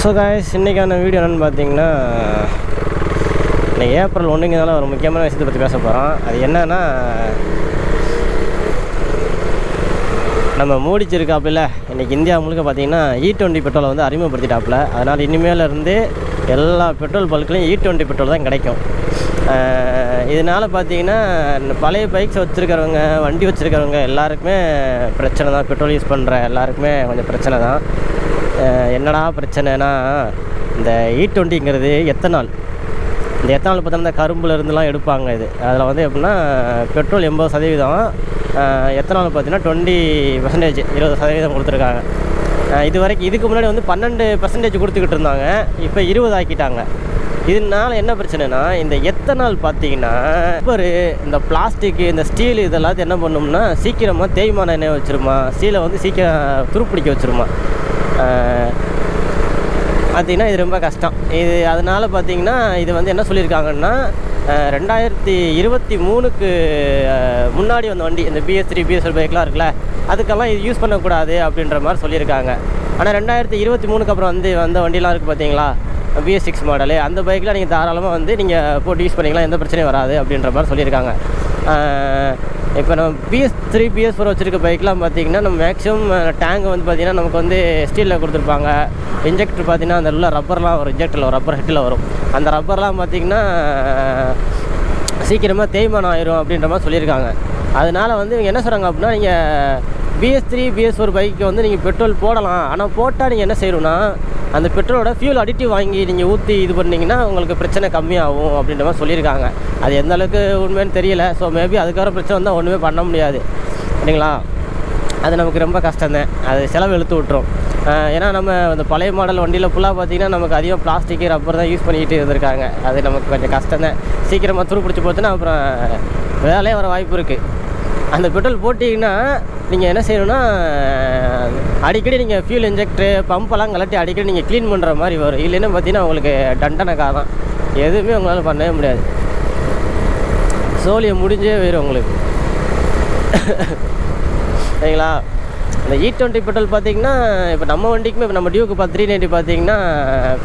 So guys, இன்றைக்கான video என்னென்னு பார்த்தீங்கன்னா, இன்றைக்கி ஏப்ரல் 1ங்கிறதால ஒரு முக்கியமான விஷயத்தை பற்றி பேச போகிறோம். அது என்னன்னா, நம்ம மூடிச்சிருக்காப்புல இன்றைக்கி இந்தியா முழுக்க பார்த்தீங்கன்னா E20 பெட்ரோலை வந்து அறிமுகப்படுத்திட்டாப்புல. அதனால் இனிமேலேருந்து எல்லா பெட்ரோல் பல்க்லையும் E20 பெட்ரோல் தான் கிடைக்கும். இதனால் பார்த்தீங்கன்னா பழைய பைக்ஸ் வச்சுருக்கிறவங்க, வண்டி வச்சுருக்கிறவங்க எல்லாருக்குமே பிரச்சனை தான். பெட்ரோல் யூஸ் பண்ணுற எல்லாருக்குமே கொஞ்சம் பிரச்சனை தான். என்னடா பிரச்சனைனா, இந்த E20ங்கிறது எத்தனால். இந்த எத்தனால் பார்த்தோம்னா கரும்புலேருந்துலாம் எடுப்பாங்க. அதில் வந்து எப்படின்னா பெட்ரோல் 80%, எத்தனால் பார்த்தீங்கன்னா 20%, 20% கொடுத்துருக்காங்க. இது வரைக்கும் இதுக்கு முன்னாடி வந்து 12% கொடுத்துக்கிட்டு இருந்தாங்க. இப்போ 20 ஆக்கிட்டாங்க. இதனால என்ன பிரச்சனைனா, இந்த எத்தனால் பார்த்தீங்கன்னா இந்த பிளாஸ்டிக்கு, இந்த ஸ்டீல் இதெல்லாத்தையும் என்ன பண்ணோம்னா சீக்கிரமாக தேய்மான எண்ணெய் வச்சுருமா, ஸ்டீலை வந்து சீக்கிரம் துருப்பிடிக்க வச்சுருமா. பார்த்திங்கன்னா இது ரொம்ப கஷ்டம். அதனால் பார்த்திங்கன்னா இது வந்து என்ன சொல்லியிருக்காங்கன்னா, 2023க்கு முன்னாடி வந்த வண்டி, இந்த BS3 BS4 பைக்லாம் இருக்குல்ல, அதுக்கெல்லாம் இது யூஸ் பண்ணக்கூடாது அப்படின்ற மாதிரி சொல்லியிருக்காங்க. ஆனால் 2023க்கு அப்புறம் வந்த வண்டிலாம் இருக்குது பார்த்தீங்களா, BS6 மாடலு, அந்த பைக்கில் நீங்கள் தாராளமாக வந்து நீங்கள் போட்டு யூஸ் பண்ணிக்கலாம், எந்த பிரச்சனையும் வராது அப்படின்ற மாதிரி சொல்லியிருக்காங்க. இப்போ நம்ம BS3 BS4 வச்சுருக்க பைக்லாம் பார்த்திங்கன்னா, நம்ம மேக்ஸிமம் டேங்க் வந்து பார்த்திங்கன்னா நமக்கு வந்து ஸ்டீலில் கொடுத்துருப்பாங்க. இன்ஜெக்டர் பார்த்திங்கன்னா அந்த உள்ள ரப்பர்லாம் வரும், இன்ஜெக்டரில் ரப்பர் ஹெட்டில் வரும். அந்த ரப்பர்லாம் பார்த்திங்கன்னா சீக்கிரமாக தேய்மானம் ஆயிரும் அப்படின்ற மாதிரி சொல்லியிருக்காங்க. அதனால் வந்து இவங்க என்ன சொல்கிறாங்க அப்படின்னா, நீங்கள் BS3 BS4 பைக்கு வந்து நீங்கள் பெட்ரோல் போடலாம். ஆனால் போட்டால் நீங்கள் என்ன செய்யணும்னா, அந்த பெட்ரோலோட ஃபியூல் அடிட்டிவ் வாங்கி நீங்கள் ஊற்றி இது பண்ணிங்கன்னா உங்களுக்கு பிரச்சனை கம்மியாகும் அப்படின்ற மாதிரி சொல்லியிருக்காங்க. அது எந்த அளவுக்கு உண்மைன்னு தெரியல. ஸோ மேபி அதுக்கப்புறம் பிரச்சனை வந்தால் ஒன்றுமே பண்ண முடியாது இல்லைங்களா. அது நமக்கு ரொம்ப கஷ்டம்தான். அது செலவு இழுத்து விட்டுரும். ஏன்னா நம்ம அந்த பழைய மாடல் வண்டியில் ஃபுல்லாக பார்த்திங்கன்னா நமக்கு அதிகம் பிளாஸ்டிக்கு, ரப்பர் தான் யூஸ் பண்ணிக்கிட்டு இருந்திருக்காங்க. அது நமக்கு கொஞ்சம் கஷ்டம்தான். சீக்கிரமாக துரு பிடிச்சி போச்சுன்னா அப்புறம் வேலையே வர வாய்ப்பு இருக்குது. அந்த பெட்ரோல் போட்டிங்கன்னா நீங்கள் என்ன செய்யணும்னா, அடிக்கடி நீங்கள் ஃபியூல் இன்ஜெக்டரு, பம்பெல்லாம் கலட்டி அடிக்கடி நீங்கள் க்ளீன் பண்ணுற மாதிரி வரும். இல்லைன்னா பார்த்தீங்கன்னா உங்களுக்கு தண்டனைக்காக தான். எதுவுமே உங்களால் பண்ணவே முடியாது. சோழியை முடிஞ்சே போயிடும் உங்களுக்கு சரிங்களா. இந்த E20 பெட்ரோல் பார்த்திங்கன்னா இப்போ நம்ம வண்டிக்குமே, இப்போ நம்ம டியூக்கு 390 பார்த்திங்கன்னா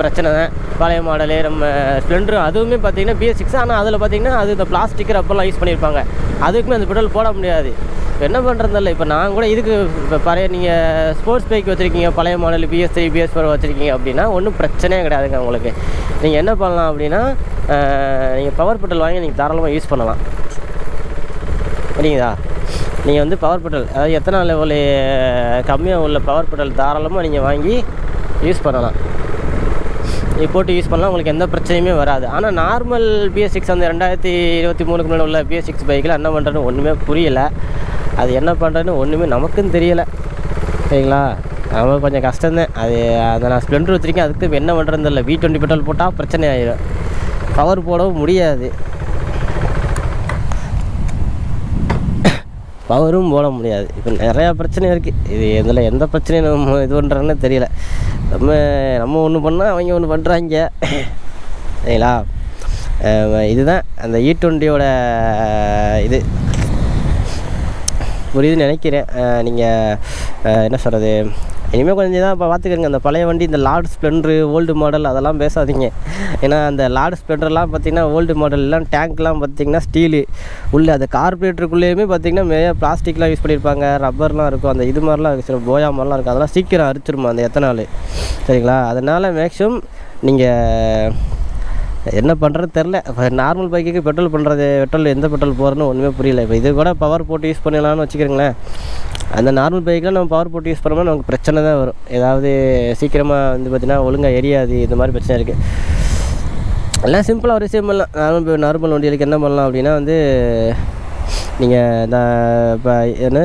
பிரச்சனை தான். பழைய மாடலு, நம்ம ஸ்ப்ளெண்டரு அதுவுமே பார்த்திங்கன்னா BS6, ஆனால் அதில் பார்த்திங்கன்னா அது இந்த பிளாஸ்டிக் ரப்பர்லாம் யூஸ் பண்ணியிருப்பாங்க. அதுக்குமே அந்த பெட்ரோல் போட முடியாது. இப்போ என்ன பண்ணுறதில்ல. இப்போ நான் கூட இதுக்கு இப்போ பழைய நீங்கள் ஸ்போர்ட்ஸ் பைக் வச்சுருக்கீங்க, பழைய மாடல் BS3 BS4 வச்சுருக்கீங்க அப்படின்னா ஒன்றும் பிரச்சனையே கிடையாதுங்க உங்களுக்கு. நீங்கள் என்ன பண்ணலாம் அப்படின்னா, நீங்கள் பவர் பெட்ரோல் வாங்கி நீங்கள் தாராளமாக யூஸ் பண்ணலாம். சரிங்களா. நீங்கள் வந்து பவர் பெட்ரோல், அதாவது எத்தனை லெவலு கம்மியாக உள்ள பவர் பெட்ரோல் தாராளமாக நீங்கள் வாங்கி யூஸ் பண்ணலாம். நீங்கள் போட்டு யூஸ் பண்ணலாம், உங்களுக்கு எந்த பிரச்சனையுமே வராது. ஆனால் நார்மல் BS6, அந்த 2023க்கு முன்னாடி உள்ள BS6 பைக்கில் என்ன பண்ணுறதுன்னு ஒன்றுமே புரியலை. அது என்ன பண்ணுறதுன்னு ஒன்றுமே நமக்கும் தெரியலை. சரிங்களா. நமக்கு கொஞ்சம் கஷ்டம்தான். அதை நான் ஸ்ப்ளெண்டர் வச்சுருக்கேன். அதுக்கு இப்போ என்ன பண்ணுறதுன்னு இல்லை. V20 பெட்ரோல் போட்டால் பிரச்சனை ஆகிடும். பவர் போடவும் முடியாது, பவரும் போட முடியாது. இப்போ நிறையா பிரச்சனை இருக்குது. இதில் எந்த பிரச்சனையும் நம்ம இது பண்ணுறோன்னு தெரியல. நம்ம ஒன்று பண்ணால் அவங்க ஒன்று பண்ணுறாங்க. சரிங்களா. இதுதான் அந்த E20யோட இது புரியுதுன்னு நினைக்கிறேன். நீங்கள் என்ன சொல்கிறது, இனிமேல் கொஞ்சம் தான் இப்போ பார்த்துக்கோங்க. அந்த பழைய வண்டி, இந்த லார்ட் ஸ்ப்ளெண்டரு, ஓல்டு மாடல் அதெல்லாம் பேசாதீங்க. ஏன்னா அந்த லார்ட் ஸ்ப்ளெண்டர்லாம் பார்த்திங்கன்னா ஓல்டு மாடல்லாம் டேங்க்லாம் பார்த்திங்கன்னா ஸ்டீலு உள்ளே, அந்த கார்பரேட்டருக்குள்ளேயுமே பார்த்திங்கன்னா பிளாஸ்டிக்லாம் யூஸ் பண்ணியிருப்பாங்க, ரப்பர்லாம் இருக்கும், அந்த இது மாதிரிலாம் சில போயா மாதிரிலாம் இருக்கும். அதெல்லாம் சீக்கிரம் அரிச்சிருமா அந்த எத்தனால். சரிங்களா. அதனால் மேக்ஸிமம் நீங்கள் என்ன பண்ணுறது தெரில. இப்போ நார்மல் பைக்குக்கு பெட்ரோல் எந்த பெட்ரோல் போகிறதுன்னு ஒன்றுமே புரியல. இப்போ இது கூட பவர் போட்டு யூஸ் பண்ணலான்னு வச்சுக்கிறீங்களேன். அந்த நார்மல் பைக்கில் நம்ம பவர் போட்டு யூஸ் பண்ணோம்னா நமக்கு பிரச்சனை தான் வரும். ஏதாவது சீக்கிரமாக வந்து பார்த்திங்கன்னா ஒழுங்காக எரியாது, இந்த மாதிரி பிரச்சனை இருக்குது. எல்லாம் சிம்பிளாக ஒரு விஷயம் பண்ணலாம். நார்மல் வண்டிகளுக்கு என்ன பண்ணலாம் அப்படின்னா வந்து, நீங்கள் இந்த இப்போ என்ன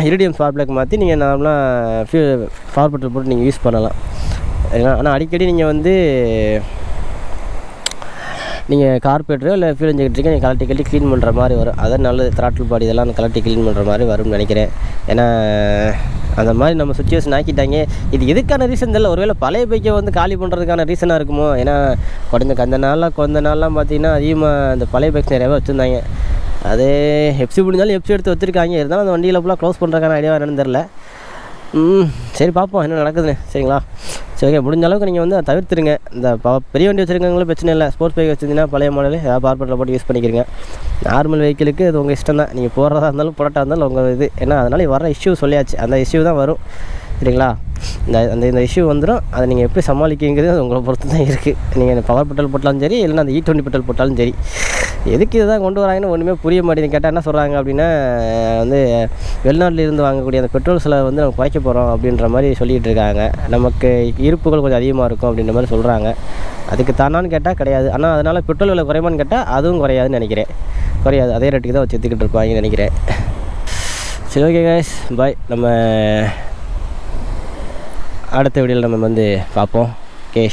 இரிடியம் ஸ்பார்க் பிளக் மாற்றி நீங்கள் நார்மலாக பவர் பெட்ரோல் போட்டு நீங்கள் யூஸ் பண்ணலாம். ஆனால் அடிக்கடி நீங்கள் வந்து நீங்கள் கார்பரேட்டரோ இல்லை ஃபியூல் இன்ஜெக்டருக்கு நீங்கள் கலட்டி க்ளீன் பண்ணுற மாதிரி வரும். அதான் நல்லது. த்ராட்டில் பாடி இதெல்லாம் கலட்டி க்ளீன் பண்ணுற மாதிரி வரும்னு நினைக்கிறேன். ஏன்னா அந்த மாதிரி நம்ம சுச்சுவேஷன் ஆக்கிட்டாங்க. இது எதுக்கான ரீசன் தெரியல. ஒருவேளை பழைய பைக்கை வந்து காலி பண்ணுறதுக்கான ரீசனாக இருக்குமோ. ஏன்னா கொஞ்ச நாள்லாம் பார்த்திங்கன்னா அதிகமாக அந்த பழைய பைக்ஸ் நிறையாவே வச்சுருந்தாங்க. அதே எஃப்சி முடிஞ்சாலும் எஃப்சி எடுத்து வச்சுருக்காங்க. இருந்தாலும் அந்த வண்டியில் ஃபுல்லாக க்ளோஸ் பண்ணுறதுக்கான ஐடியா என்னன்னு தெரில. சரி பார்ப்போம் என்ன நடக்குதுன்னு. சரிங்களா. சரி ஓகே, முடிஞ்ச அளவுக்கு நீங்கள் வந்து அதை தவிர்த்துருங்க. இந்த பெரிய வண்டி வச்சுருக்கவங்களும் பிரச்சனை இல்லை. ஸ்போர்ட்ஸ் பைக் வச்சுருந்தீங்கன்னா பழைய மாடல் ஏதாவது பவர் பட்டனில் போட்டு யூஸ் பண்ணிக்கிறீங்க. நார்மல் வெஹிக்கிளுக்கு அது உங்கள் இஷ்டம் தான். நீங்கள் போடுறதா இருந்தாலும் போராட்டா இருந்தாலும் உங்கள் இது. ஏன்னா அதனால் வர இஷ்யூ சொல்லியாச்சு, அந்த இஷ்யூ தான் வரும் சரிங்களா. இந்த இஷ்யூ வந்துடும். அதை நீங்கள் எப்படி சமாளிக்கிங்கிறது அது உங்களை பொறுத்து தான் இருக்குது. நீங்கள் பவர் பெட்ரோல் போட்டாலும் சரி, இல்லைன்னா அந்த E20 பெட்ரோல் போட்டாலும் சரி. எதுக்கு இதுதான் கொண்டு வராங்கன்னு ஒன்றுமே புரிய மாட்டேங்குது. கேட்டால் என்ன சொல்கிறாங்க அப்படின்னா, வந்து வெளிநாட்டிலிருந்து வாங்கக்கூடிய அந்த பெட்ரோல் செலவை வந்து நம்ம குறைக்க போகிறோம் அப்படின்ற மாதிரி சொல்லிகிட்டு இருக்காங்க. நமக்கு இருப்புகள் கொஞ்சம் அதிகமாக இருக்கும் அப்படின்ற மாதிரி சொல்கிறாங்க. அதுக்கு தானான்னு கேட்டால் கிடையாது. ஆனால் அதனால் பெட்ரோல் விலை குறையுமான்னு கேட்டால் அதுவும் குறையாதுன்னு நினைக்கிறேன். குறையாது, அதே ரேட்டுக்கு தான் வச்சு விற்றுக்கிட்டு இருப்பாங்கன்னு நினைக்கிறேன். சரி ஓகே கைஸ், பாய். நம்ம அடுத்த வீடியோவில் நம்ம வந்து பார்ப்போம். ஓகே.